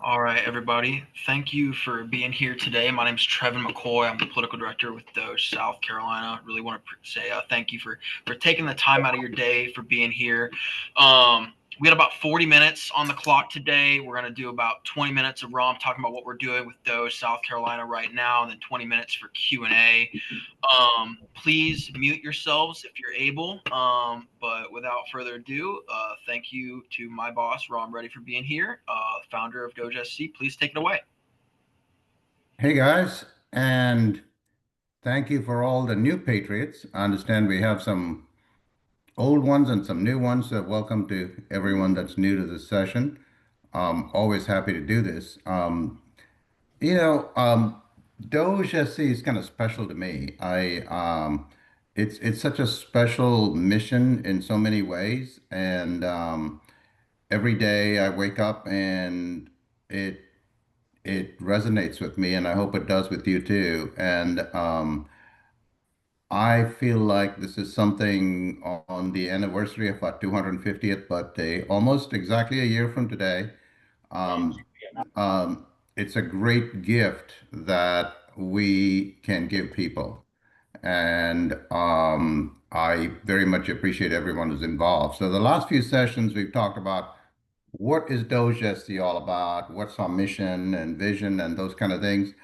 All right, everybody. Thank you for being here today. My name is Trevin McCoy. I'm the political director with DOGE South Carolina. Really want to say thank you for taking the time out of your day for being here. We got about 40 minutes on the clock today. We're going to do about 20 minutes of Rom talking about what we're doing with DOGE South Carolina right now, and then 20 minutes for Q&A. Please mute yourselves if you're able. But without further ado, thank you to my boss, Rom Reddy, for being here, founder of DOGE SC. Please take it away. Hey guys, and thank you for all the new patriots. I understand we have some old ones and some new ones, so welcome to everyone that's new to this session. Always happy to do this. You know, um, Doge SC is kind of special to me. It's such a special mission in so many ways, and every day I wake up and it it resonates with me, and I hope it does with you too. And I feel like this is something on the anniversary of our 250th birthday, almost exactly a year from today. Um, it's a great gift that we can give people. And I very much appreciate everyone who's involved. So the last few sessions we've talked about what is Doge SC all about? What's our mission and vision and those kind of things?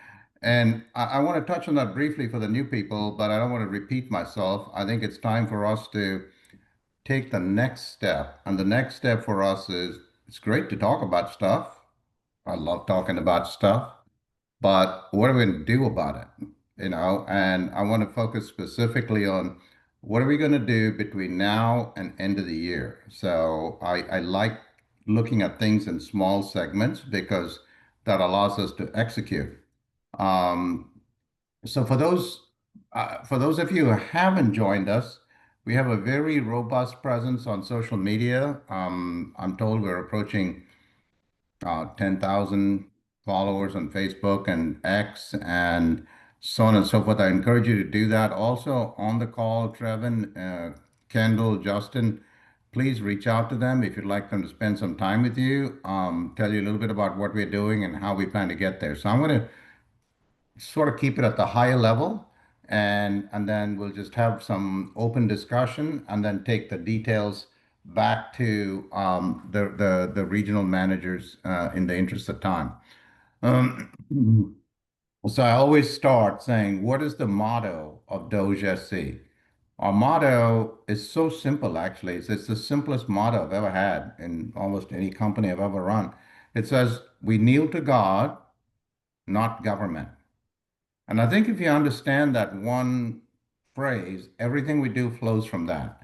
And I want to touch on that briefly for the new people, but I don't want to repeat myself. I think it's time for us to take the next step. And the next step for us is it's great to talk about stuff. I love talking about stuff, but what are we going to do about it? And I want to focus specifically on what are we going to do between now and end of the year. So I like looking at things in small segments because that allows us to execute. Um, so for those of you who haven't joined us, we have a very robust presence on social media. I'm told we're approaching 10,000 followers on Facebook and X and so on and so forth. I encourage you to do that. Also on the call, Trevin, Kendall, Justin, please reach out to them if you'd like them to spend some time with you, tell you a little bit about what we're doing and how we plan to get there. So I'm going to sort of keep it at the higher level and then we'll just have some open discussion and then take the details back to the regional managers in the interest of time. Um, so I always start saying, what is the motto of Doge SC? Our motto is so simple, actually. It's the simplest motto I've ever had in almost any company I've ever run. It says, we kneel to God, not government. And I think if you understand that one phrase, everything we do flows from that.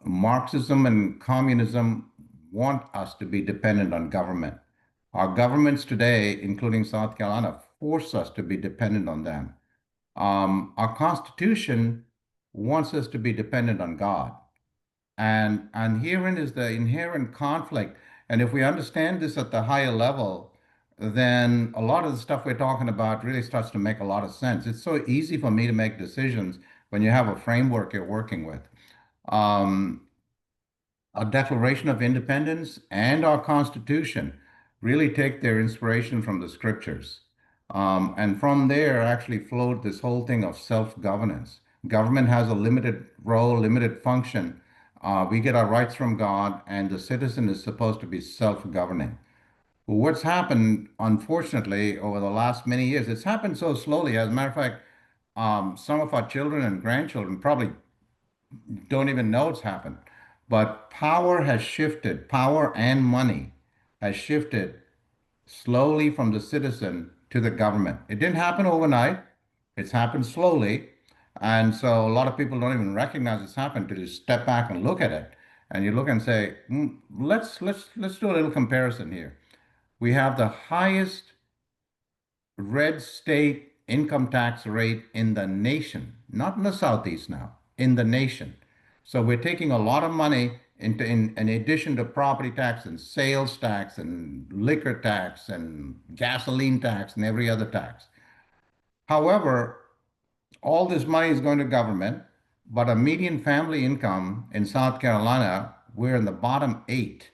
Marxism and communism want us to be dependent on government. Our governments today, including South Carolina, force us to be dependent on them. Our Constitution wants us to be dependent on God. And herein is the inherent conflict. And if we understand this at the higher level, then a lot of the stuff we're talking about really starts to make a lot of sense. It's so easy for me to make decisions when you have a framework you're working with. Um, our Declaration of Independence and our Constitution really take their inspiration from the scriptures. And from there actually flowed this whole thing of self-governance. Government has a limited role, limited function. We get our rights from God, and the citizen is supposed to be self-governing. What's happened, unfortunately, over the last many years, it's happened so slowly. As a matter of fact, some of our children and grandchildren probably don't even know it's happened. But power has shifted, power and money has shifted slowly from the citizen to the government. It didn't happen overnight, it's happened slowly. And so a lot of people don't even recognize it's happened to just step back and look at it. And you look and say, let's do a little comparison here. We have the highest red state income tax rate in the nation, not in the Southeast now, in the nation. So we're taking a lot of money in addition to property tax and sales tax and liquor tax and gasoline tax and every other tax. However, all this money is going to government, but a median family income in South Carolina, we're in the bottom eight.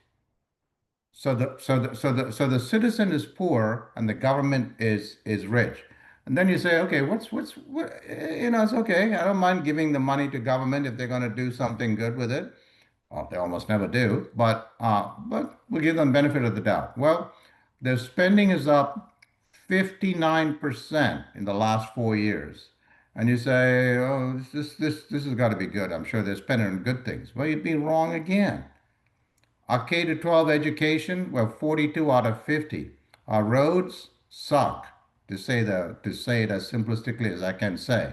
So the citizen is poor and the government is rich. And then you say, okay, it's okay. I don't mind giving the money to government if they're going to do something good with it. Well, they almost never do, but we give them benefit of the doubt. Well, their spending is up 59% in the last 4 years. And you say, oh, this has got to be good. I'm sure they're spending on good things. Well, you'd be wrong again. Our K to 12 education, we're 42 out of 50. Our roads suck, to say it as simplistically as I can say.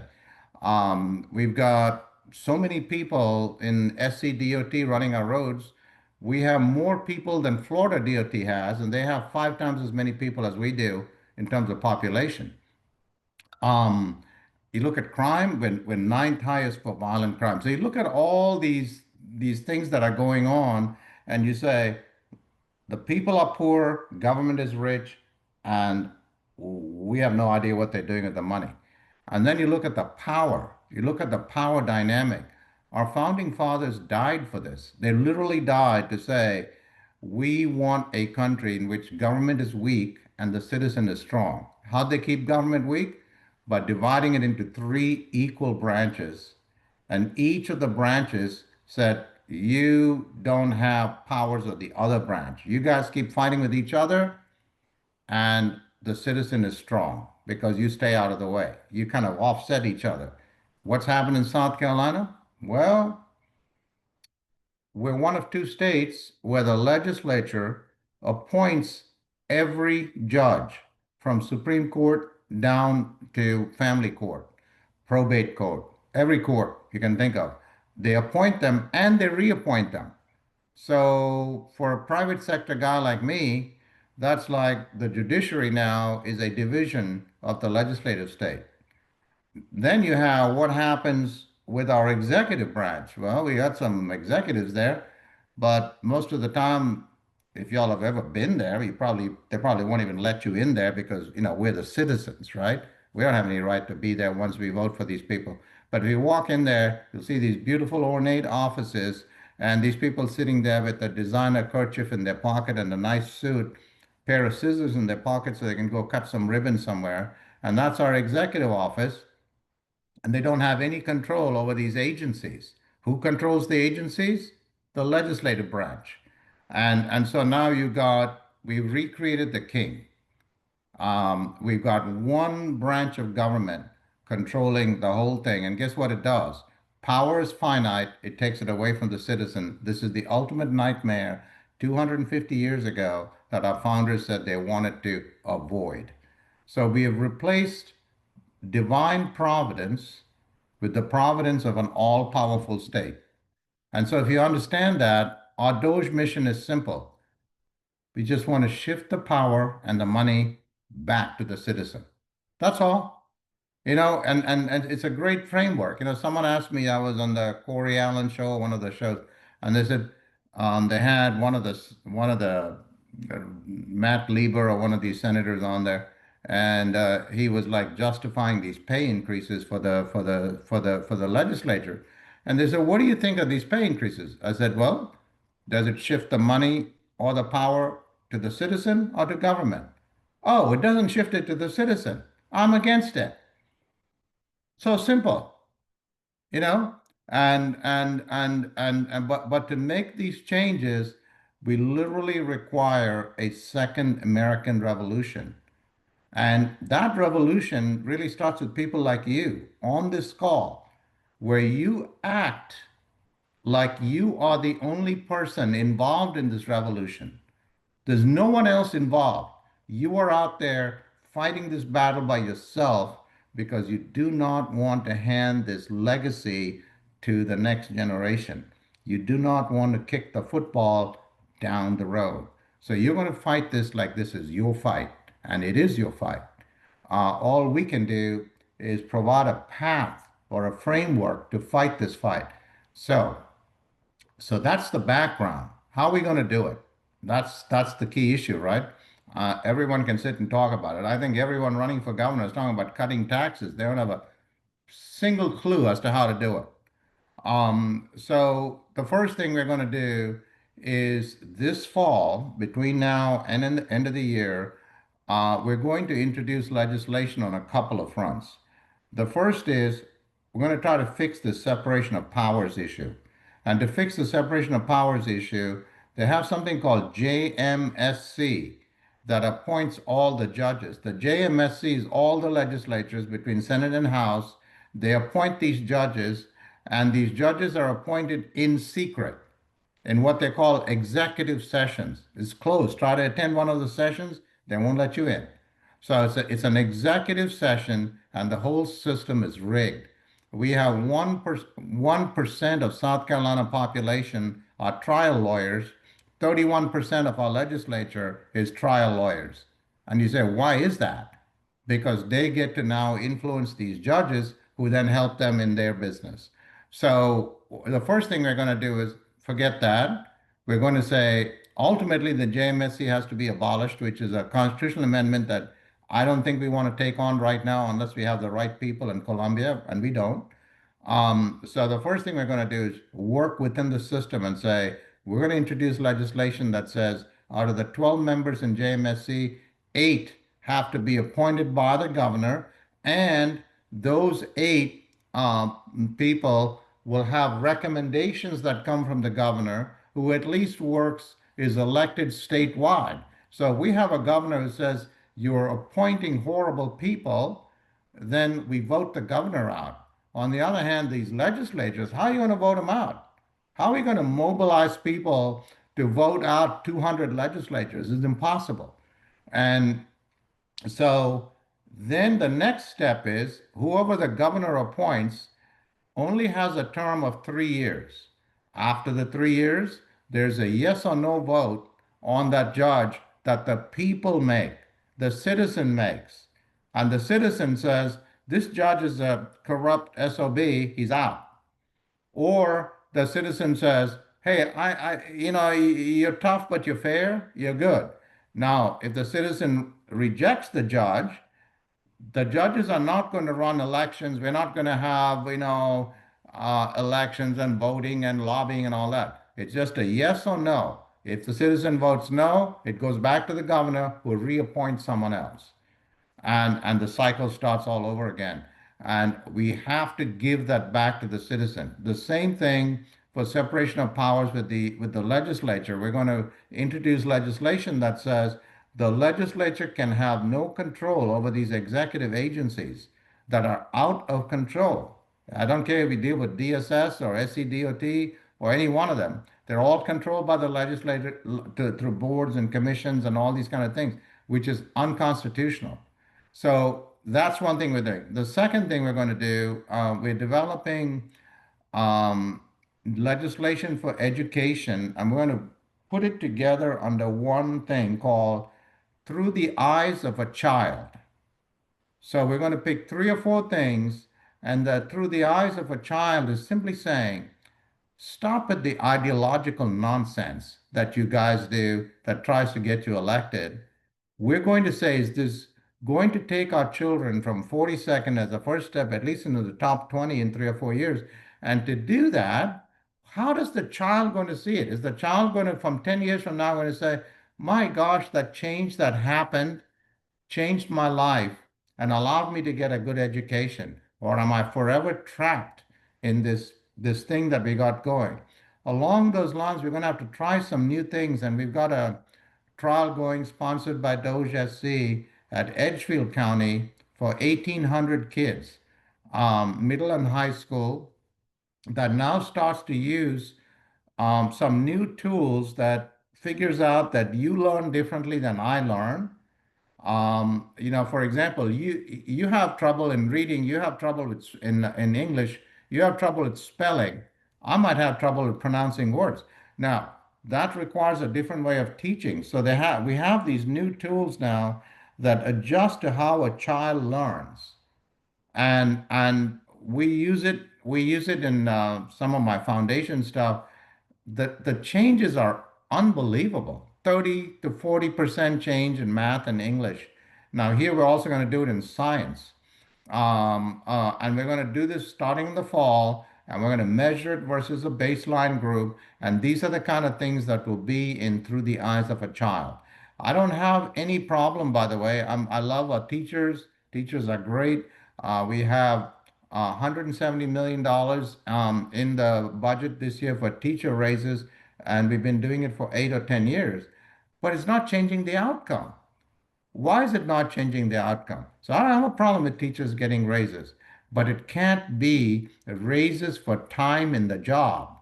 We've got so many people in SCDOT running our roads. We have more people than Florida DOT has, and they have 5 times as many people as we do in terms of population. Um, you look at crime, we're ninth highest for violent crime. So you look at all these things that are going on, and you say, the people are poor, government is rich, and we have no idea what they're doing with the money. And then you look at the power. You look at the power dynamic. Our founding fathers died for this. They literally died to say, we want a country in which government is weak and the citizen is strong. How'd they keep government weak? By dividing it into three equal branches, and each of the branches said, you don't have powers of the other branch. You guys keep fighting with each other, and the citizen is strong because you stay out of the way. You kind of offset each other. What's happened in South Carolina? Well, we're one of two states where the legislature appoints every judge from Supreme Court down to family court, probate court, every court you can think of. They appoint them and they reappoint them. So for a private sector guy like me, that's like the judiciary now is a division of the legislative state. Then you have what happens with our executive branch. Well, we got some executives there, but most of the time, if y'all have ever been there, they probably won't even let you in there because, we're the citizens, right? We don't have any right to be there once we vote for these people. But if you walk in there, you'll see these beautiful ornate offices and these people sitting there with a designer kerchief in their pocket and a nice suit, pair of scissors in their pocket so they can go cut some ribbon somewhere. And that's our executive office, and they don't have any control over these agencies. Who controls the agencies? The legislative branch. And so now we've recreated the king. We've got one branch of government controlling the whole thing. And guess what it does? Power is finite. It takes it away from the citizen. This is the ultimate nightmare 250 years ago that our founders said they wanted to avoid. So we have replaced divine providence with the providence of an all powerful state. And so, if you understand that, our DOGE mission is simple. We just want to shift the power and the money back to the citizen. That's all. And it's a great framework. Someone asked me, I was on the Corey Allen show, one of the shows, and they said they had one of the Matt Lieber or one of these senators on there, and he was like justifying these pay increases for the legislature. And they said, "What do you think of these pay increases?" I said, "Well, does it shift the money or the power to the citizen or to government?" "Oh, it doesn't shift it to the citizen. I'm against it." So simple, you know? But to make these changes, we literally require a second American Revolution. And that revolution really starts with people like you on this call, where you act like you are the only person involved in this revolution. There's no one else involved. You are out there fighting this battle by yourself because you do not want to hand this legacy to the next generation. You do not want to kick the football down the road. So you're going to fight this like this is your fight, and it is your fight. All we can do is provide a path or a framework to fight this fight. So so that's the background. How are we going to do it? That's the key issue, right? Everyone can sit and talk about it. I think everyone running for governor is talking about cutting taxes. They don't have a single clue as to how to do it. So the first thing we're going to do is this fall, between now and in the end of the year, we're going to introduce legislation on a couple of fronts. The first is we're going to try to fix the separation of powers issue. And to fix the separation of powers issue, they have something called JMSC that appoints all the judges. The JMSC is all the legislatures between Senate and House. They appoint these judges, and these judges are appointed in secret in what they call executive sessions. It's closed. Try to attend one of the sessions, they won't let you in. So it's an executive session, and the whole system is rigged. We have 1% of South Carolina population are trial lawyers. 31% of our legislature is trial lawyers. And you say, why is that? Because they get to now influence these judges who then help them in their business. So the first thing we're going to do is forget that. We're going to say ultimately the JMSC has to be abolished, which is a constitutional amendment that I don't think we want to take on right now unless we have the right people in Columbia, and we don't. So the first thing we're going to do is work within the system and say, we're going to introduce legislation that says out of the 12 members in JMSC, 8 have to be appointed by the governor, and those 8 people will have recommendations that come from the governor, who at least works, is elected statewide. So we have a governor who says, you're appointing horrible people, then we vote the governor out. On the other hand, these legislatures, how are you going to vote them out? How are we going to mobilize people to vote out 200 legislatures? It's impossible. And so then the next step is whoever the governor appoints only has a term of 3 years. After the 3 years, there's a yes or no vote on that judge that the people make, the citizen makes. And the citizen says, this judge is a corrupt SOB, he's out. Or the citizen says, hey, you're tough, but you're fair, you're good. Now, if the citizen rejects the judges are not going to run elections. We're not going to have, elections and voting and lobbying and all that. It's just a yes or no. If the citizen votes no, it goes back to the governor who reappoints someone else, and the cycle starts all over again. And we have to give that back to the citizen. The same thing for separation of powers with the legislature. We're going to introduce legislation that says the legislature can have no control over these executive agencies that are out of control. I don't care if we deal with DSS or SCDOT or any one of them. They're all controlled by the legislature through boards and commissions and all these kind of things, which is unconstitutional. So that's one thing we're doing. The second thing we're going to do, we're developing um, legislation for education. I'm going to put it together under one thing called Through the Eyes of a Child. So we're going to pick 3 or 4 things, and that through the eyes of a child is simply saying, stop at the ideological nonsense that you guys do that tries to get you elected. We're going to say, is this going to take our children from 42nd as a first step, at least into the top 20 in 3 or 4 years? And to do that, how does the child going to see it? Is the child going to, from 10 years from now, going to say, my gosh, that change that happened changed my life and allowed me to get a good education? Or am I forever trapped in this thing that we got going? Along those lines, we're going to have to try some new things, and we've got a trial going sponsored by DOGE SC at Edgefield County for 1,800 kids, middle and high school, that now starts to use some new tools that figures out that you learn differently than I learn. For example, you have trouble in reading, you have trouble with in English, you have trouble with spelling. I might have trouble with pronouncing words. Now, that requires a different way of teaching. So we have these new tools now that adjust to how a child learns. And we use it in some of my foundation stuff. The changes are unbelievable. 30 to 40% change in math and English. Now here we're also going to do it in science. And we're going to do this starting in the fall. and we're going to measure it versus a baseline group. And these are the kind of things that will be in through the eyes of a child. I don't have any problem, by the way. I love our teachers. Teachers are great. We have $170 million in the budget this year for teacher raises, and we've been doing it for 8 or 10 years. But it's not changing the outcome. Why is it not changing the outcome? So I don't have a problem with teachers getting raises, but it can't be raises for time in the job.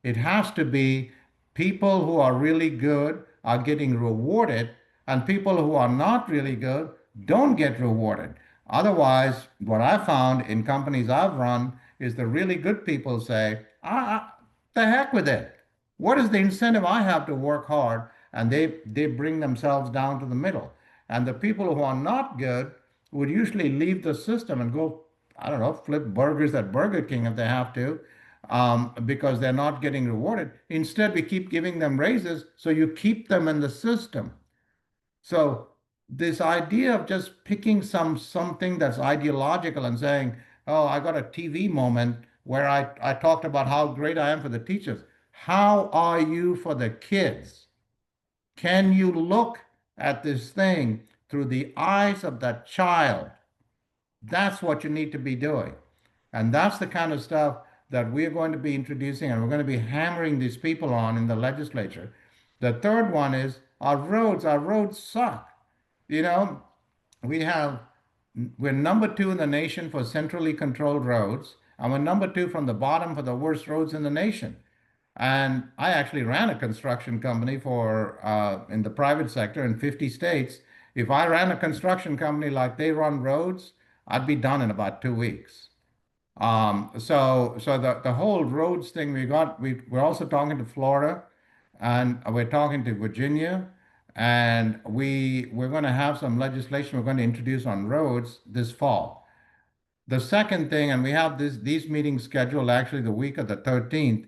It has to be people who are really good are getting rewarded, and people who are not really good don't get rewarded. Otherwise, what I found in companies I've run is the really good people say, the heck with it. What is the incentive I have to work hard? And they bring themselves down to the middle. And the people who are not good would usually leave the system and go, I don't know, flip burgers at Burger King if they have to, because they're not getting rewarded. Instead, we keep giving them raises, so you keep them in the system. So this idea of just picking something that's ideological and saying, "Oh, I got a TV moment where I talked about how great I am for the teachers." How are you for the kids? Can you look at this thing through the eyes of that child? That's what you need to be doing. And that's the kind of stuff that we're going to be introducing and we're going to be hammering these people on in the legislature. The third one is our roads. Our roads suck. You know, we have, we're number two in the nation for centrally controlled roads, and we're number two from the bottom for the worst roads in the nation. And I actually ran a construction company for in the private sector in 50 states. If I ran a construction company like they run roads, I'd be done in about 2 weeks. So the whole roads thing we're also talking to Florida, and we're talking to Virginia, and we're going to have some legislation we're going to introduce on roads this fall. The second thing, and we have these meetings scheduled actually the week of the 13th.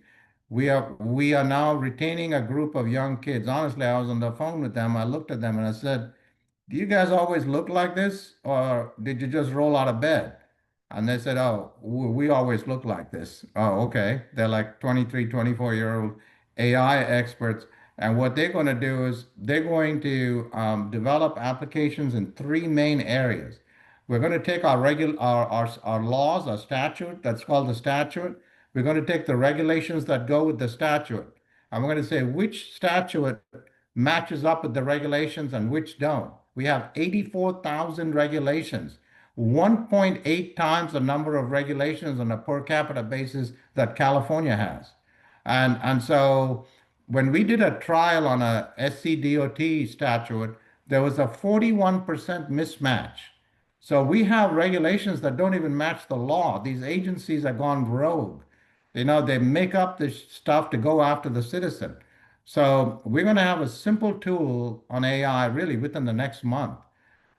We are now retaining a group of young kids. Honestly, I was on the phone with them. I looked at them and I said, "Do you guys always look like this, or did you just roll out of bed?" And they said, "Oh, we always look like this." Oh, okay. They're like 23, 24-year-old AI experts. And what they're going to do is they're going to develop applications in three main areas. We're going to take our laws, our statute, that's called the statute. We're going to take the regulations that go with the statute. And we're going to say which statute matches up with the regulations and which don't. We have 84,000 regulations, 1.8 times the number of regulations on a per capita basis that California has. And so when we did a trial on a SCDOT statute, there was a 41% mismatch. So we have regulations that don't even match the law. These agencies have gone rogue. They make up this stuff to go after the citizen. So we're going to have a simple tool on AI really within the next month.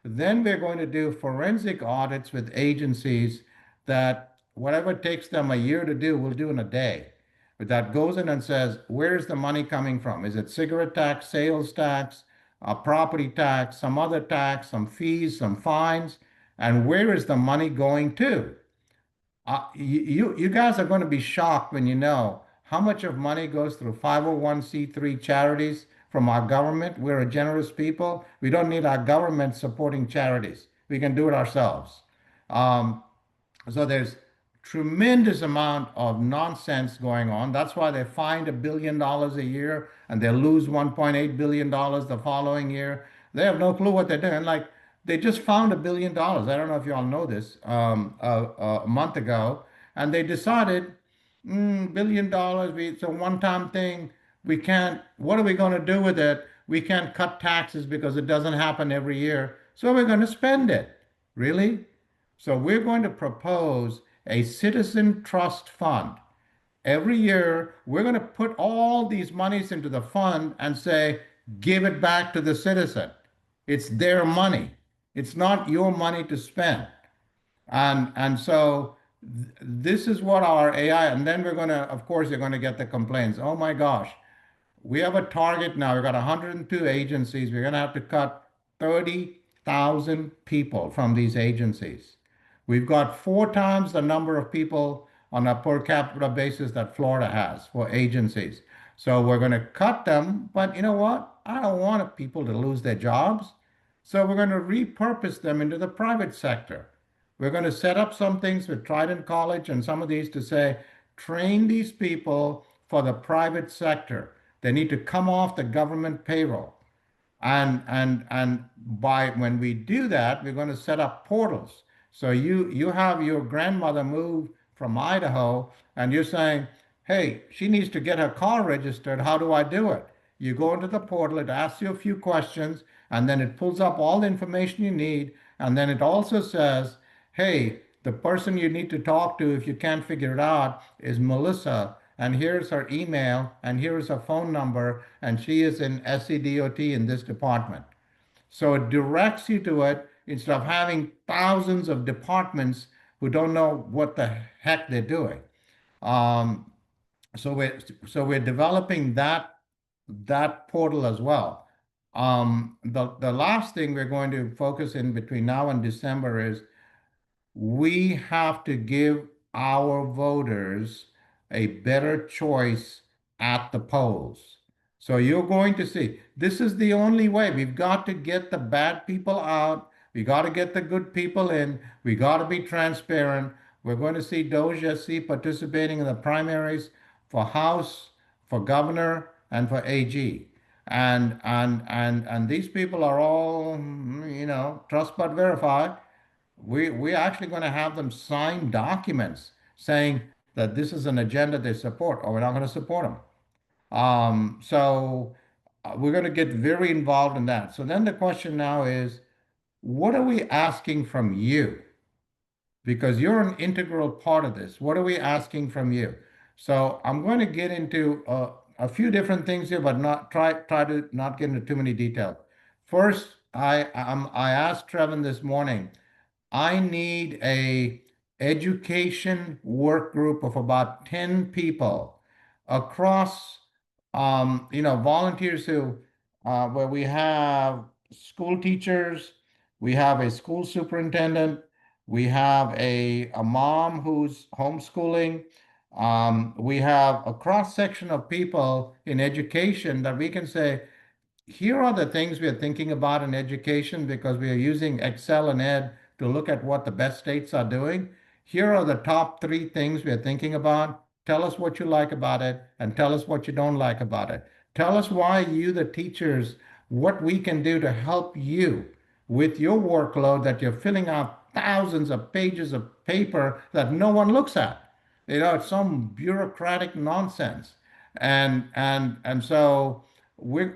Then we're going to do forensic audits with agencies that whatever takes them a year to do, we'll do in a day. But that goes in and says, where's the money coming from? Is it cigarette tax, sales tax, property tax, some other tax, some fees, some fines? And where is the money going to? You guys are going to be shocked when you know how much of money goes through 501(c)(3) charities from our government. We're a generous people. We don't need our government supporting charities. We can do it ourselves. Um, so there's tremendous amount of nonsense going on. That's why they find $1 billion a year and they lose $1.8 billion the following year. They have no clue what they're doing. Like they just found $1 billion. I don't know if you all know this, a month ago, and they decided, $1 billion, it's a one-time thing. We can't, what are we going to do with it? We can't cut taxes because it doesn't happen every year. So we're going to spend it. Really? So we're going to propose a citizen trust fund. Every year, we're going to put all these monies into the fund and say, give it back to the citizen. It's their money. It's not your money to spend. And so this is what our AI, and then we're going to, of course, you're going to get the complaints. Oh my gosh, we have a target now. We've got 102 agencies. We're going to have to cut 30,000 people from these agencies. We've got four times the number of people on a per capita basis that Florida has for agencies. So we're going to cut them, but you know what? I don't want people to lose their jobs. So we're going to repurpose them into the private sector. We're going to set up some things with Trident College and some of these to say, train these people for the private sector. They need to come off the government payroll. And by when we do that, we're going to set up portals. So you have your grandmother move from Idaho, and you're saying, "Hey, she needs to get her car registered. How do I do it?" You go into the portal, it asks you a few questions, and then it pulls up all the information you need, and then it also says, "Hey, the person you need to talk to if you can't figure it out is Melissa, and here's her email, and here's her phone number, and she is in SCDOT in this department." So it directs you to it instead of having thousands of departments who don't know what the heck they're doing. Um, so we're developing that portal as well. The last thing we're going to focus in between now and December is we have to give our voters a better choice at the polls. So you're going to see this is the only way. We've got to get the bad people out. We got to get the good people in. We got to be transparent. We're going to see DOGE participating in the primaries for House, for governor, and for AG. And these people are all, trust but verify. We're actually going to have them sign documents saying that this is an agenda they support, or we're not going to support them. So we're going to get very involved in that. So then the question now is, what are we asking from you? Because you're an integral part of this. What are we asking from you? So I'm going to get into a few different things here, but not try to not get into too many details. First, I asked Trevin this morning. I need a education work group of about 10 people across, volunteers where we have school teachers, we have a school superintendent, we have a mom who's homeschooling. We have a cross section of people in education that we can say, here are the things we are thinking about in education because we are using Excel and Ed to look at what the best states are doing. Here are the top three things we are thinking about. Tell us what you like about it and tell us what you don't like about it. Tell us why you, the teachers, what we can do to help you with your workload that you're filling out thousands of pages of paper that no one looks at. It's some bureaucratic nonsense. And so we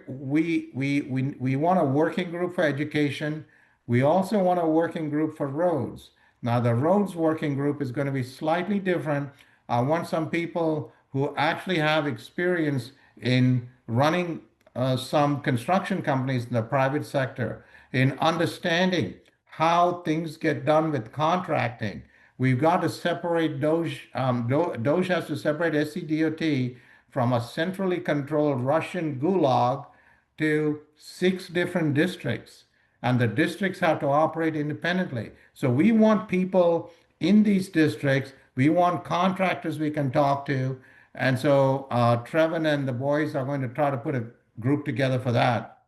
want a working group for education. We also want a working group for roads. Now, the roads working group is going to be slightly different. I want some people who actually have experience in running some construction companies in the private sector, in understanding how things get done with contracting. We've got to separate DOGE. DOGE has to separate SCDOT from a centrally controlled Russian gulag to 6 different districts. And the districts have to operate independently. So we want people in these districts. We want contractors we can talk to. And so Trevin and the boys are going to try to put a group together for that.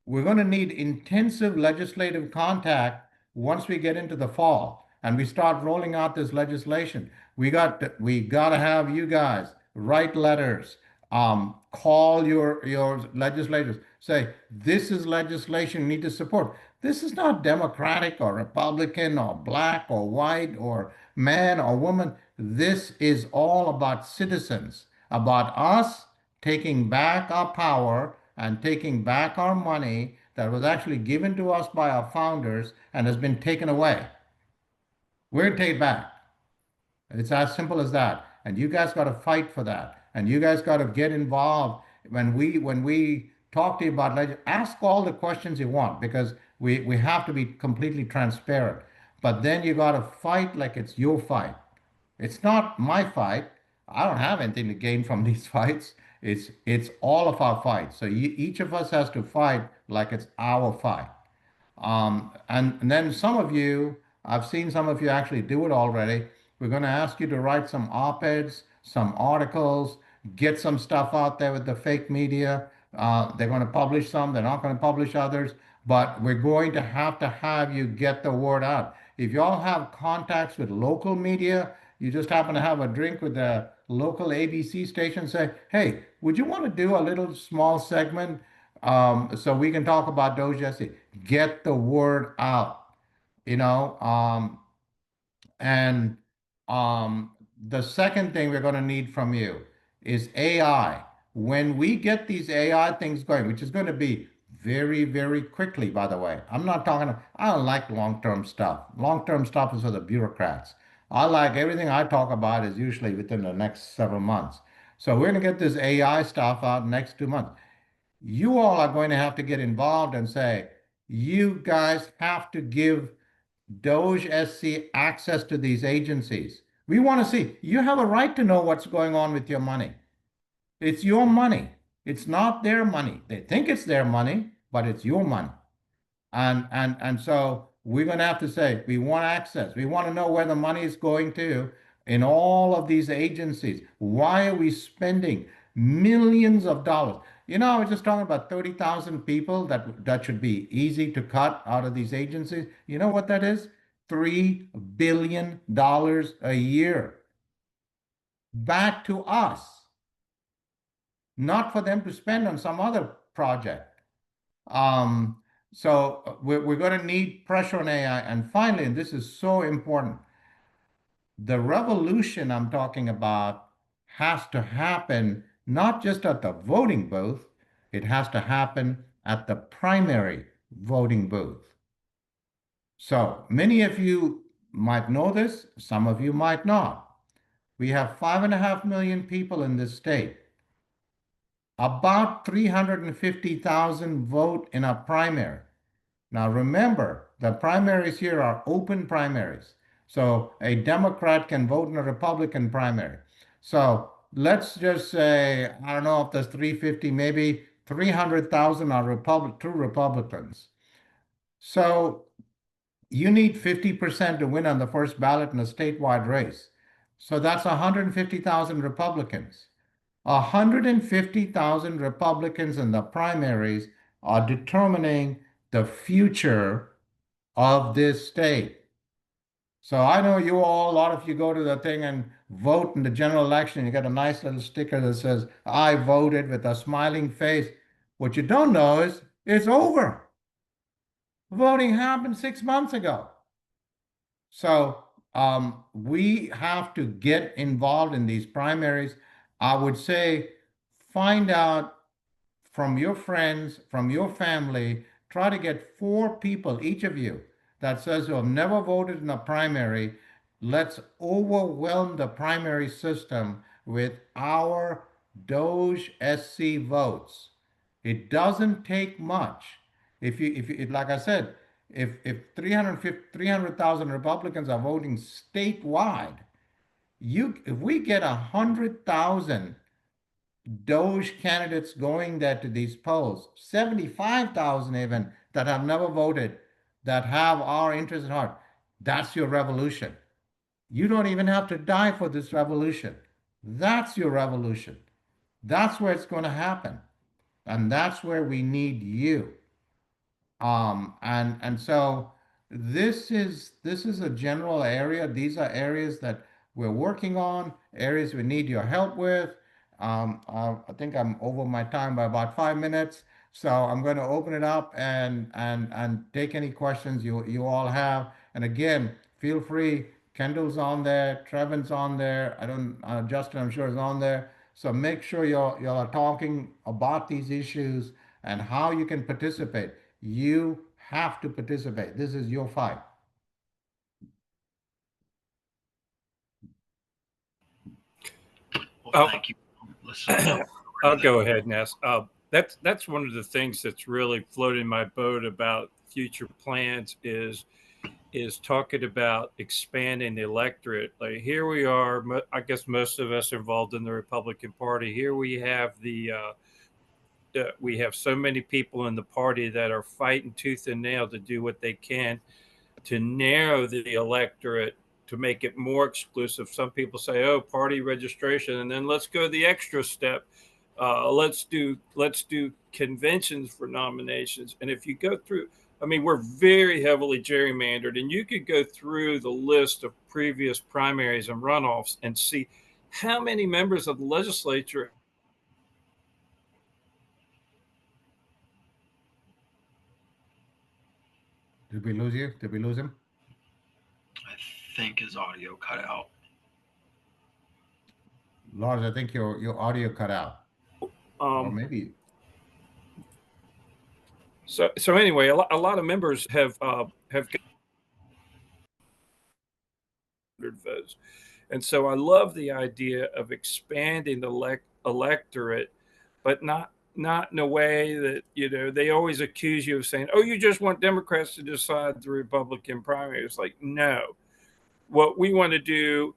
We're going to need intensive legislative contact once we get into the fall and we start rolling out this legislation. We got to have you guys write letters, call your legislators, say this is legislation you need to support. This is not Democratic or Republican or black or white or man or woman. This is all about citizens, about us taking back our power and taking back our money that was actually given to us by our founders and has been taken away. We're going to take it back. It's as simple as that. And you guys got to fight for that. And you guys got to get involved when we talk to you about ask all the questions you want because we have to be completely transparent. But then you got to fight like it's your fight. It's not my fight. I don't have anything to gain from these fights. It's all of our fights. So each of us has to fight like it's our fight. And then some of you, I've seen some of you actually do it already. We're going to ask you to write some op-eds, some articles, get some stuff out there with the fake media. They're going to publish some, they're not going to publish others, but we're going to have you get the word out. If you all have contacts with local media, you just happen to have a drink with the local ABC station, say, hey, would you want to do a little small segment so we can talk about DOGE? Get the word out, you know. And um, the second thing we're going to need from you is AI. When we get these AI things going, which is going to be very, very quickly, by the way. I'm not talking, I don't like long-term stuff. Long-term stuff is for the bureaucrats. I like everything I talk about is usually within the next several months. So we're going to get this AI stuff out next 2 months. You all are going to have to get involved and say, you guys have to give DOGE SC access to these agencies. We want to see, you have a right to know what's going on with your money. It's your money. It's not their money. They think it's their money, but it's your money. And so we're going to have to say, we want access. We want to know where the money is going to in all of these agencies. Why are we spending millions of dollars? You know, I was just talking about 30,000 people that should be easy to cut out of these agencies. You know what that is? $3 billion a year back to us, not for them to spend on some other project. Um, so we're going to need pressure on AI. And finally, and this is so important, the revolution I'm talking about has to happen not just at the voting booth, it has to happen at the primary voting booth. So many of you might know this, some of you might not. We have 5.5 million people in this state. About 350,000 vote in a primary. Now remember, the primaries here are open primaries. So a Democrat can vote in a Republican primary. So let's just say, I don't know if there's 350, maybe 300,000 are true Republicans. So you need 50% to win on the first ballot in a statewide race. So that's 150,000 Republicans. 150,000 Republicans in the primaries are determining the future of this state. So I know you all, a lot of you go to the thing and vote in the general election. You get a nice little sticker that says, I voted with a smiling face. What you don't know is it's over. Voting happened 6 months ago. So we have to get involved in these primaries. I would say find out from your friends, from your family, try to get 4 people, each of you, that says you have never voted in a primary. Let's overwhelm the primary system with our DOGE SC votes. It doesn't take much. If like I said, if 300,000 Republicans are voting statewide, if we get 100,000 DOGE candidates going there to these polls, 75,000 even that have never voted, that have our interest at heart. That's your revolution. You don't even have to die for this revolution. That's your revolution. That's where it's going to happen. And that's where we need you. And so this is a general area. These are areas that we're working on, areas we need your help with. I think I'm over my time by about 5 minutes, so I'm going to open it up and take any questions you all have. And again, feel free. Kendall's on there, Trevin's on there. I don't Justin, I'm sure is on there. So make sure y'all are talking about these issues and how you can participate. You have to participate. This is your fight. Well, Oh, thank you. Let's I'll go ahead and ask. That's one of the things that's really floating my boat about future plans is talking about expanding the electorate. Like here we are. I guess most of us are involved in the Republican Party. Here we have so many people in the party that are fighting tooth and nail to do what they can to narrow the electorate to make it more exclusive. Some people say, "Oh, party registration," and then let's go the extra step. Let's do conventions for nominations. And if you go through, I mean, we're very heavily gerrymandered, and you could go through the list of previous primaries and runoffs and see how many members of the legislature. Did we lose you? Did we lose him? I think his audio cut out. Lars, I think your audio cut out. Or maybe. So anyway, a lot of members have votes, and so I love the idea of expanding the electorate, but not in a way that, you know, they always accuse you of saying, "Oh, you just want Democrats to decide the Republican primary." It's like, no, what we want to do.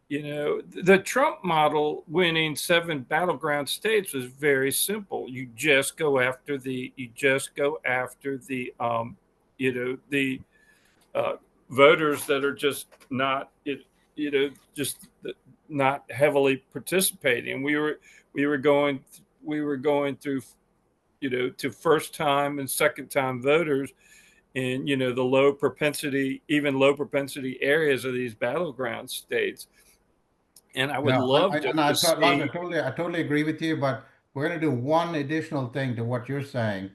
You know, the Trump model winning 7 battleground states was very simple. You just go after the you know, the voters that are just not, you know, just not heavily participating. We were going through, you know, to first time and second time voters in, you know, the low propensity areas of these battleground states. And I would love to see. I totally agree with you, but we're going to do one additional thing to what you're saying.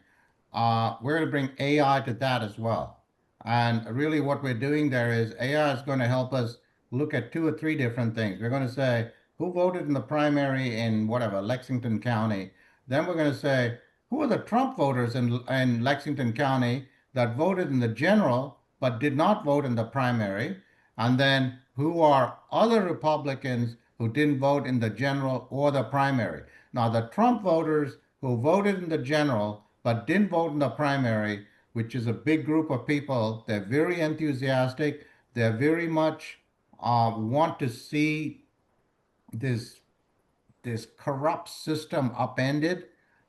We're going to bring AI to that as well. And really, what we're doing there is AI is going to help us look at 2 or 3 different things. We're going to say who voted in the primary in whatever, Lexington County. Then we're going to say who are the Trump voters in Lexington County that voted in the general but did not vote in the primary. And then who are other Republicans who didn't vote in the general or the primary. Now, the Trump voters who voted in the general but didn't vote in the primary, which is a big group of people, they're very enthusiastic. They're very much want to see this corrupt system upended.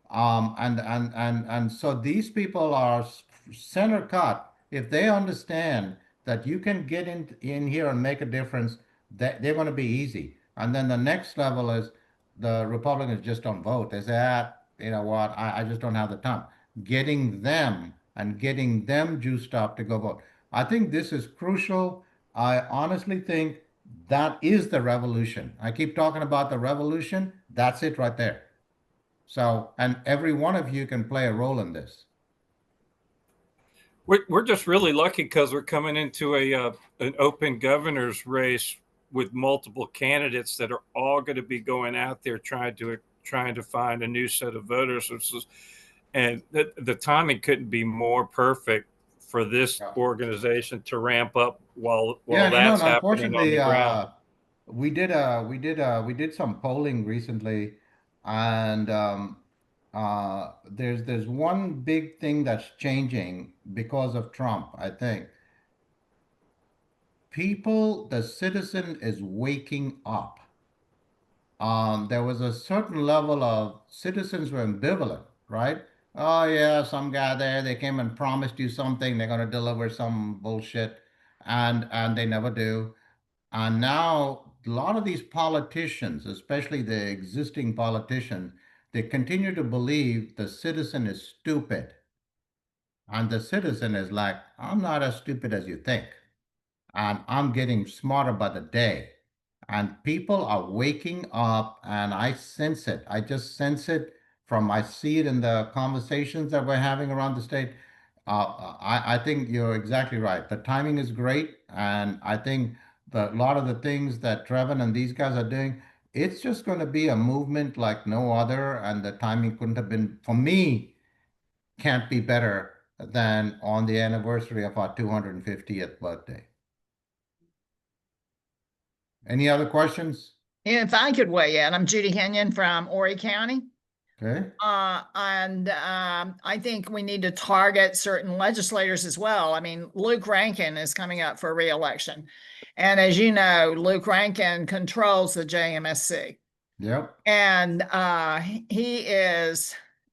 And so these people are center cut. If they understand that you can get in here and make a difference, they're going to be easy. And then the next level is the Republicans just don't vote. They say, you know what, I just don't have the time. Getting them and getting them juiced up to go vote. I think this is crucial. I honestly think that is the revolution. I keep talking about the revolution. That's it right there. So, and every one of you can play a role in this. We're just really lucky because we're coming into an open governor's race with multiple candidates that are all going to be going out there trying to find a new set of voters. And the timing couldn't be more perfect for this organization to ramp up while that's happening on the ground. We did some polling recently, and there's one big thing that's changing because of Trump. I think the citizen is waking up. There was a certain level of citizens were ambivalent, right? Oh yeah, some guy there, they came and promised you something, they're going to deliver some bullshit, and they never do. And now a lot of these politicians, especially the existing politicians, they continue to believe the citizen is stupid. And the citizen is like, I'm not as stupid as you think. And I'm getting smarter by the day. And people are waking up, and I sense it. I just sense it I see it in the conversations that we're having around the state. I think you're exactly right. The timing is great. And I think a lot of the things that Trevin and these guys are doing, it's just going to be a movement like no other. And the timing couldn't have been, for me, can't be better than on the anniversary of our 250th birthday. Any other questions? If I could weigh in, I'm Judy Kenyon from Horry County. Okay. I think we need to target certain legislators as well. I mean, Luke Rankin is coming up for re-election. And as you know, Luke Rankin controls the JMSC. Yep. And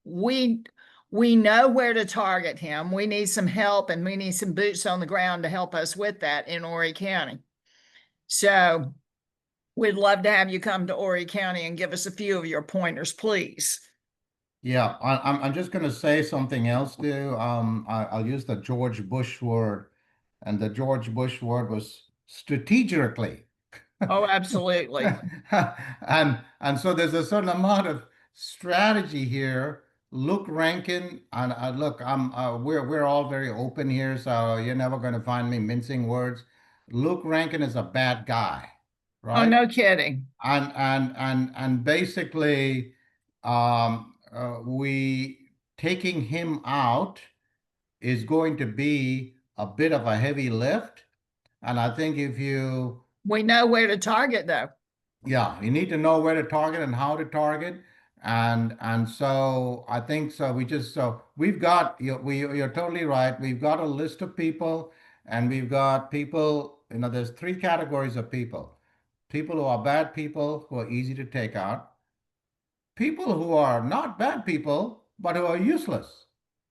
we know where to target him. We need some help, and we need some boots on the ground to help us with that in Horry County. So we'd love to have you come to Horry County and give us a few of your pointers, please. Yeah, I'm just going to say something else too. I'll use the George Bush word, and the George Bush word was strategically. Oh, absolutely. And so there's a certain amount of strategy here. Luke Rankin, and look, we're all very open here, so you're never going to find me mincing words. Luke Rankin is a bad guy, Oh, right? no kidding. And basically, we taking him out is going to be a bit of a heavy lift. And I think if you, We know where to target, though. yeah, you need to know where to target and how to target. And so I think so we just so we've got you're totally right. We've got a list of people, and we've got people, there's three categories of people. People who are bad people who are easy to take out. People who are not bad people, but who are useless.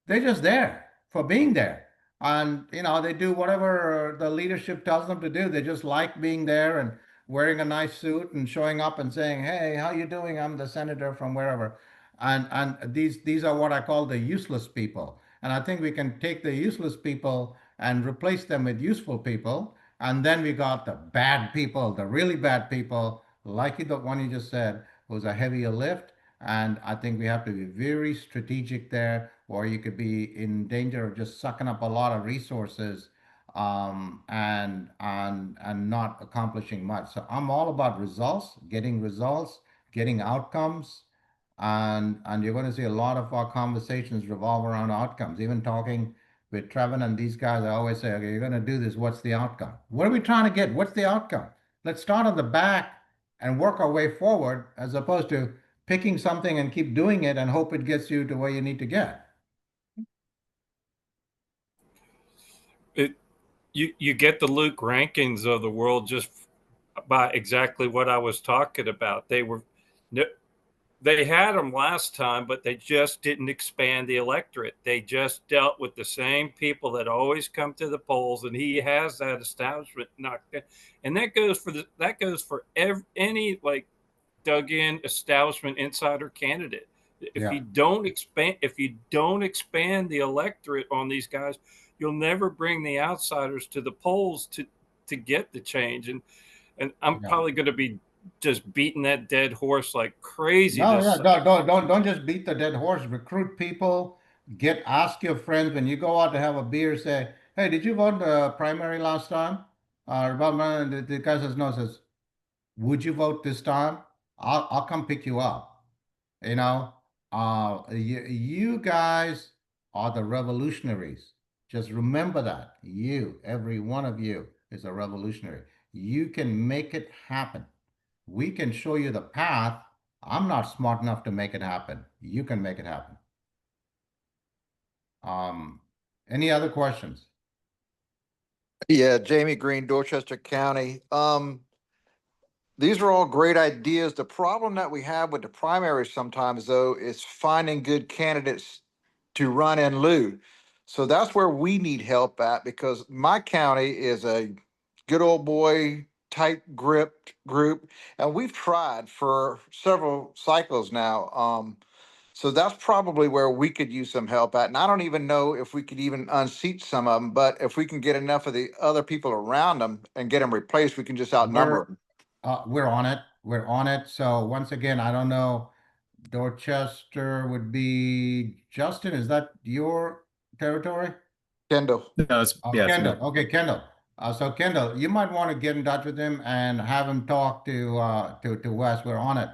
They're just there for being there. And, they do whatever the leadership tells them to do. They just like being there and wearing a nice suit and showing up and saying, "Hey, how you doing? I'm the senator from wherever." And these are what I call the useless people. And I think we can take the useless people and replace them with useful people. And then we got the bad people, the really bad people, like the one you just said, who's a heavier lift. And I think we have to be very strategic there, or you could be in danger of just sucking up a lot of resources, and not accomplishing much. So I'm all about results, getting outcomes, and you're going to see a lot of our conversations revolve around outcomes. Even talking with Trevin and these guys, I always say, "Okay, you're going to do this. What's the outcome? What are we trying to get? What's the outcome? Let's start on the back and work our way forward, as opposed to picking something and keep doing it and hope it gets you to where you need to get." You get the Luke Rankins of the world just by exactly what I was talking about. They had them last time, but they just didn't expand the electorate. They just dealt with the same people that always come to the polls, and he has that establishment knocked down. And that goes for any like dug in establishment insider candidate. If Yeah. you don't expand the electorate on these guys, you'll never bring the outsiders to the polls to get the change. And I'm Yeah. probably going to be just beating that dead horse like crazy. No, yeah, don't just beat the dead horse. Recruit people. Ask your friends when you go out to have a beer. Say, "Hey, did you vote the primary last time?" The guy says no. Says, "Would you vote this time? I'll come pick you up." You guys are the revolutionaries. Just remember that every one of you, is a revolutionary. You can make it happen. We can show you the path. I'm not smart enough to make it happen. You can make it happen. Um, any other questions? Yeah, Jamie Green, Dorchester County. These are all great ideas. The problem that we have with the primaries sometimes, though, is finding good candidates to run in lieu. So that's where we need help at, because my county is a good old boy, tight gripped group, and we've tried for several cycles now. So that's probably where we could use some help at. And I don't even know if we could even unseat some of them, but if we can get enough of the other people around them and get them replaced, we can just outnumber them. We're on it. We're on it. So once again, I don't know. Dorchester would be Justin. Is that your territory? Kendall. No, it's yeah, it's Kendall. me. Okay, Kendall. So Kendall, you might want to get in touch with him and have him talk to Wes. We're on it.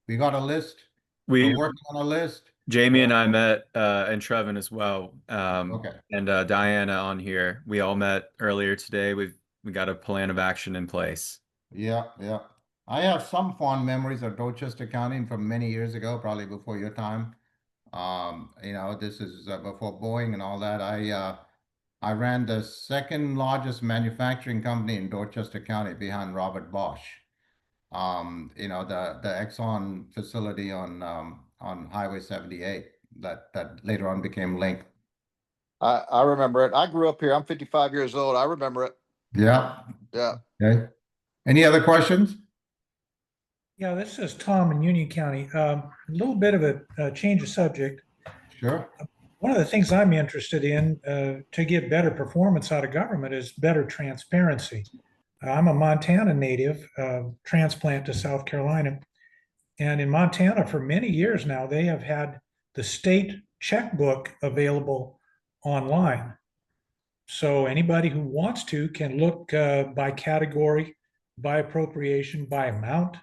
We got a list. We're We working on a list. Jamie and I met and Trevin as well. Okay. And Diana on here. We all met earlier today. We got a plan of action in place. Yeah, yeah. I have some fond memories of Dorchester County from many years ago, probably before your time. This is before Boeing and all that. I ran the second largest manufacturing company in Dorchester County behind Robert Bosch. The Exxon facility on Highway 78 that later on became Link. I remember it. I grew up here. I'm 55 years old. I remember it. Yeah. Yeah. Okay. Any other questions? Yeah, this is Tom in Union County. A little bit of a change of subject. Sure. One of the things I'm interested in to get better performance out of government is better transparency. I'm a Montana native, transplant to South Carolina. And in Montana, for many years now, they have had the state checkbook available online. So anybody who wants to can look by category, by appropriation, by amount,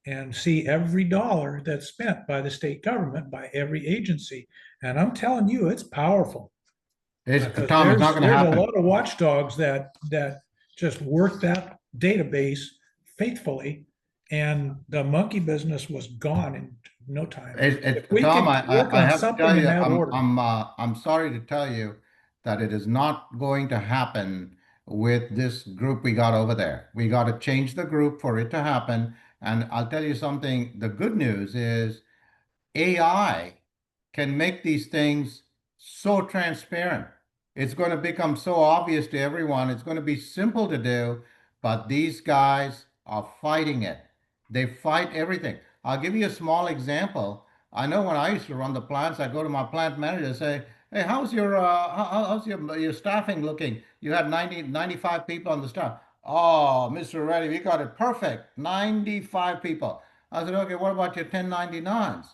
and see every dollar that's spent by the state government, by every agency. And I'm telling you, it's powerful. Because Tom, it's not going to there's a happen. lot of watchdogs that just work that database faithfully, and the monkey business was gone in no time. If we Tom, could work I on have to something tell in you, that order. I'm sorry to tell you that it is not going to happen with this group we got over there. We got to change the group for it to happen. And I'll tell you something, the good news is AI can make these things so transparent. It's going to become so obvious to everyone. It's going to be simple to do, but these guys are fighting it. They fight everything. I'll give you a small example. I know when I used to run the plants, I go to my plant manager and say, "Hey, how's your staffing looking? You had 95 people on the staff." "Oh, Mr. Reddy, we got it perfect. 95 people." I said, "Okay, what about your 1099s?"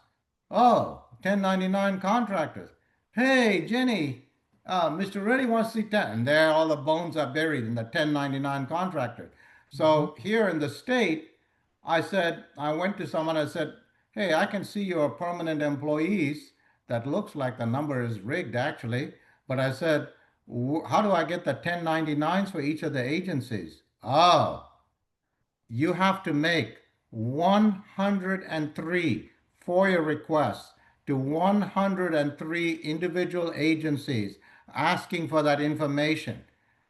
"Oh, 1099 contractors. Hey, Jenny, Mr. Reddy wants to see 10." And there all the bones are buried in the 1099 contractors. So here in the state, I went to someone, I said, "Hey, I can see your permanent employees. That looks like the number is rigged actually." But I said, "How do I get the 1099s for each of the agencies?" "Oh, you have to make 103 FOIA requests to 103 individual agencies asking for that information.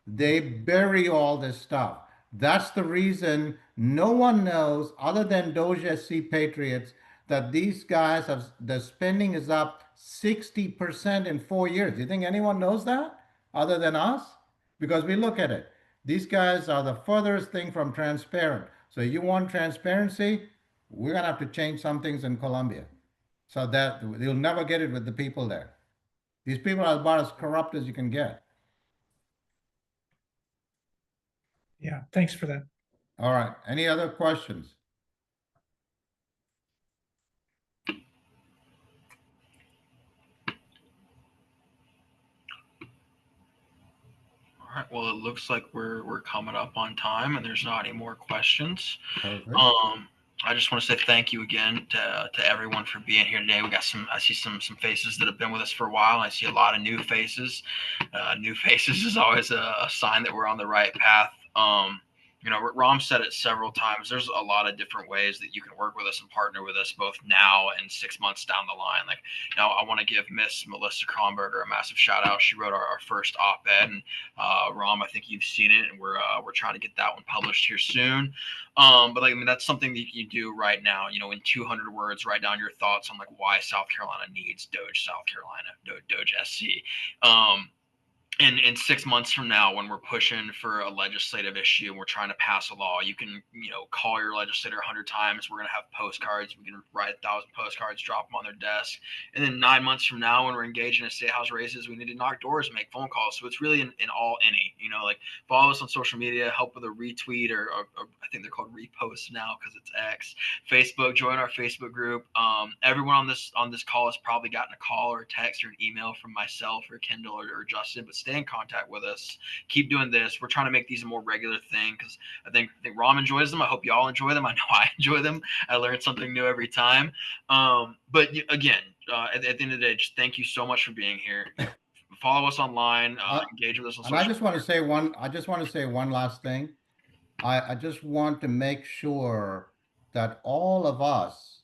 They bury all this stuff. That's the reason no one knows, other than DOGE SC patriots, that these guys have the spending is up 60% in 4 years. Do you think anyone knows that other than us? Because we look at it. These guys are the furthest thing from transparent. So you want transparency? We're gonna have to change some things in Colombia, so that you'll never get it with the people there. These people are about as corrupt as you can get. Yeah, thanks for that. All right. Any other questions? All right. Well, it looks like we're coming up on time, and there's not any more questions. Perfect. I just want to say thank you again to everyone for being here today. We got I see some faces that have been with us for a while. I see a lot of new faces. New faces is always a sign that we're on the right path. Rom said it several times. There's a lot of different ways that you can work with us and partner with us, both now and 6 months down the line. Like, I want to give Miss Melissa Kronberger a massive shout out. She wrote our first op-ed, and Rom, I think you've seen it, and we're trying to get that one published here soon. But that's something that you do right now. In 200 words, write down your thoughts on like why South Carolina needs DOGE South Carolina, DOGE SC. In 6 months from now, when we're pushing for a legislative issue and we're trying to pass a law, you can, call your legislator 100 times. We're going to have postcards. We can write 1,000 postcards, drop them on their desk. And then 9 months from now, when we're engaged in state house races, we need to knock doors and make phone calls. So it's really in all any, like follow us on social media, help with a retweet or I think they're called reposts now because it's X. Facebook, join our Facebook group. Everyone on this call has probably gotten a call or a text or an email from myself or Kendall or Justin, but stay in contact with us. Keep doing this. We're trying to make these a more regular thing because I think Rom enjoys them. I hope you all enjoy them. I know I enjoy them. I learn something new every time. But again, at the end of the day, just thank you so much for being here. Follow us online, engage with us on social And media. I just want to say one last thing. I just want to make sure that all of us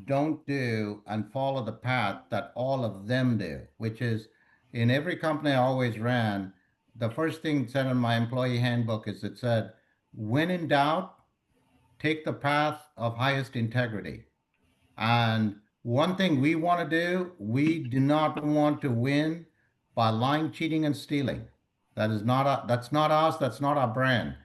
don't do and follow the path that all of them do, which is in every company I always ran, the first thing said in my employee handbook is it said, when in doubt, take the path of highest integrity. And one thing we want to do, we do not want to win by lying, cheating, and stealing. That's not us. That's not our brand.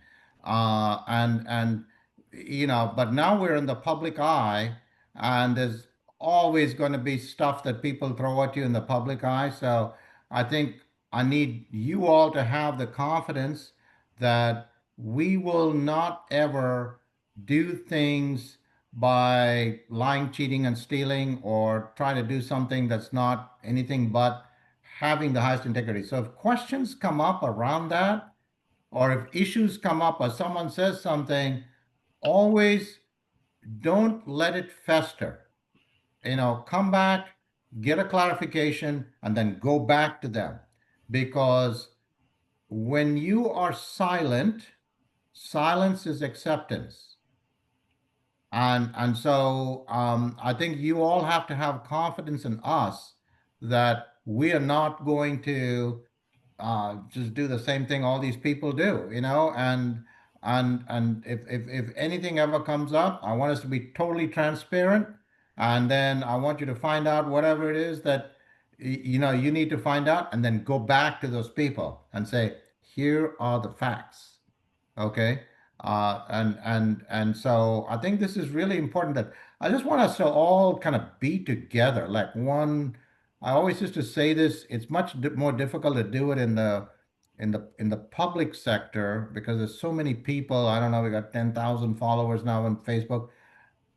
And you know, but now we're in the public eye, and there's always going to be stuff that people throw at you in the public eye. So I think I need you all to have the confidence that we will not ever do things by lying, cheating, and stealing, or trying to do something that's not anything but having the highest integrity. So if questions come up around that, or if issues come up or someone says something, always don't let it fester. You know, come back, get a clarification, and then go back to them. Because when you are silent, silence is acceptance. And so I think you all have to have confidence in us that we are not going to just do the same thing all these people do, you know, and if anything ever comes up, I want us to be totally transparent, and then I want you to find out whatever it is that you know you need to find out, and then go back to those people and say, here are the facts. Okay. And so I think this is really important that I just want us to all kind of be together like one. I always used to say this, it's much more difficult to do it in the public sector because there's so many people. I don't know, we got 10,000 followers now on Facebook,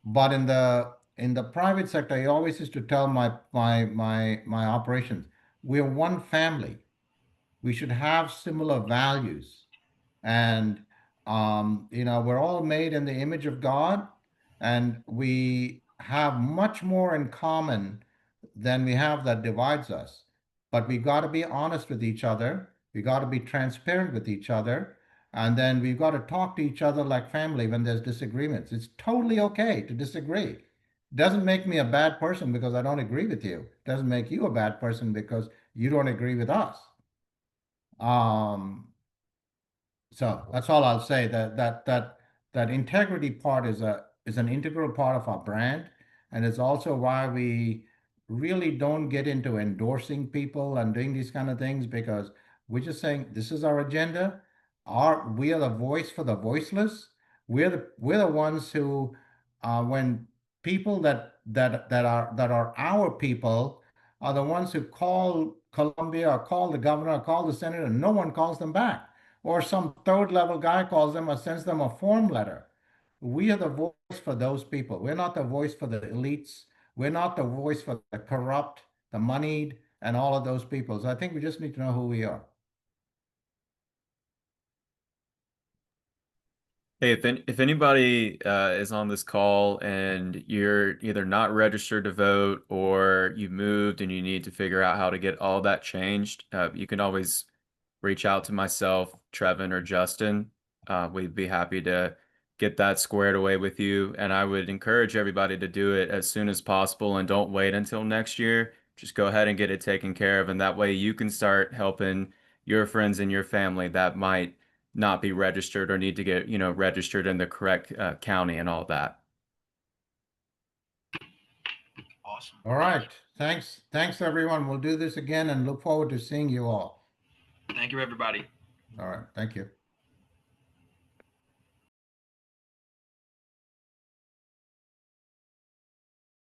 but in the private sector, I always used to tell my operations, we're one family. We should have similar values, and you know, we're all made in the image of God, and we have much more in common than we have that divides us. But we got to be honest with each other. We got to be transparent with each other. And then we've got to talk to each other like family when there's disagreements. It's totally okay to disagree. Doesn't make me a bad person because I don't agree with you. Doesn't make you a bad person because you don't agree with us. Um, so that's all I'll say. That integrity part is an integral part of our brand, and it's also why we really don't get into endorsing people and doing these kind of things, because we're just saying this is our agenda. We are the voice for the voiceless. We're the ones who, when people that are our people are the ones who call Columbia or call the governor or call the senator, and no one calls them back, or some third level guy calls them or sends them a form letter. We are the voice for those people. We're not the voice for the elites. We're not the voice for the corrupt, the moneyed, and all of those people. So I think we just need to know who we are. Hey, if anybody is on this call and you're either not registered to vote or you moved and you need to figure out how to get all that changed, you can always reach out to myself, Trevin, or Justin. We'd be happy to get that squared away with you. And I would encourage everybody to do it as soon as possible and don't wait until next year. Just go ahead and get it taken care of. And that way you can start helping your friends and your family that might not be registered or need to get, registered in the correct county and all that. Awesome. All right. Thanks everyone. We'll do this again and look forward to seeing you all. Thank you, everybody. All right. Thank you.